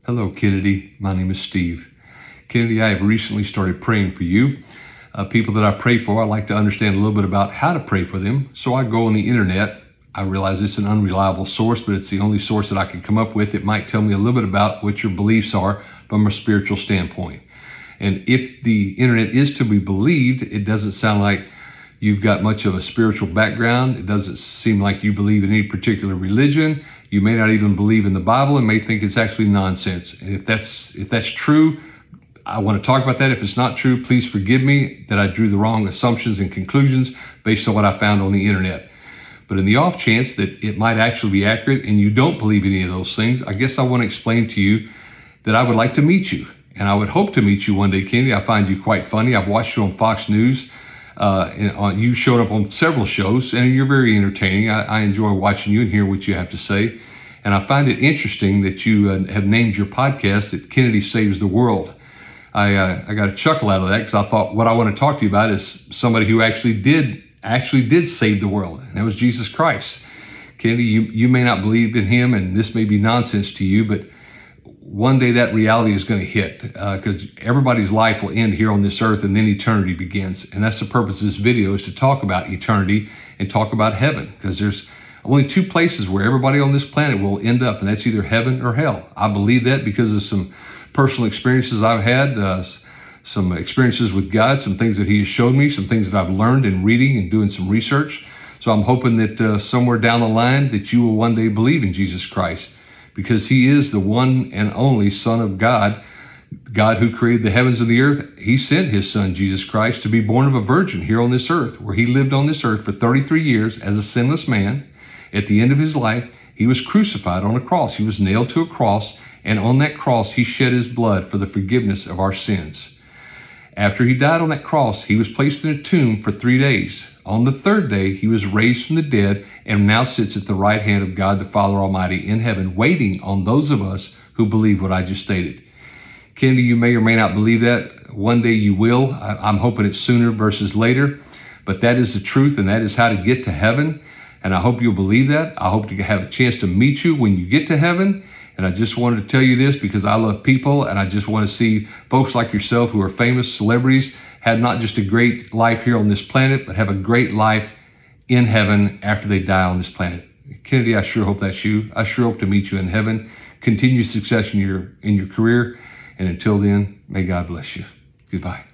Hello, Kennedy. My name is Steve. Kennedy, I have recently started praying for you. People that I pray for, I like to understand a little bit about how to pray for them. So I go on the internet. I realize it's an unreliable source, but it's the only source that I can come up with. It might tell me a little bit about what your beliefs are from a spiritual standpoint. And if the internet is to be believed, it doesn't sound like you've got much of a spiritual background. It doesn't seem like you believe in any particular religion. You may not even believe in the Bible and may think it's actually nonsense. And if that's true, I want to talk about that. If it's not true, please forgive me that I drew the wrong assumptions and conclusions based on what I found on the internet. But in the off chance that it might actually be accurate and you don't believe any of those things, I guess I want to explain to you that I would like to meet you. And I would hope to meet you one day, Kennedy. I find you quite funny. I've watched you on Fox News. You showed up on several shows, and you're very entertaining. I enjoy watching you and hearing what you have to say. And I find it interesting that you have named your podcast that Kennedy Saves the World. I got a chuckle out of that because I thought what I want to talk to you about is somebody who actually did save the world, and that was Jesus Christ. Kennedy, you may not believe in him, and this may be nonsense to you, but one day that reality is going to hit because everybody's life will end here on this earth and then eternity begins. And that's the purpose of this video, is to talk about eternity and talk about heaven, because there's only two places where everybody on this planet will end up, and that's either heaven or hell. I believe that because of some personal experiences I've had, some experiences with God, some things that he has showed me, some things that I've learned in reading and doing some research. So I'm hoping that somewhere down the line that you will one day believe in Jesus Christ, because he is the one and only Son of God, God who created the heavens and the earth. He sent his son, Jesus Christ, to be born of a virgin here on this earth, where he lived on this earth for 33 years as a sinless man. At the end of his life, he was crucified on a cross. He was nailed to a cross, and on that cross, he shed his blood for the forgiveness of our sins. After he died on that cross, he was placed in a tomb for 3 days. On the third day, he was raised from the dead and now sits at the right hand of God the Father Almighty in heaven, waiting on those of us who believe what I just stated. Kennedy, you may or may not believe that. One day you will. I'm hoping it's sooner versus later. But that is the truth, and that is how to get to heaven. And I hope you'll believe that. I hope to have a chance to meet you when you get to heaven. And I just wanted to tell you this because I love people, and I just want to see folks like yourself who are famous celebrities have not just a great life here on this planet, but have a great life in heaven after they die on this planet. Kennedy, I sure hope that's you. I sure hope to meet you in heaven. Continue success in your career. And until then, may God bless you. Goodbye.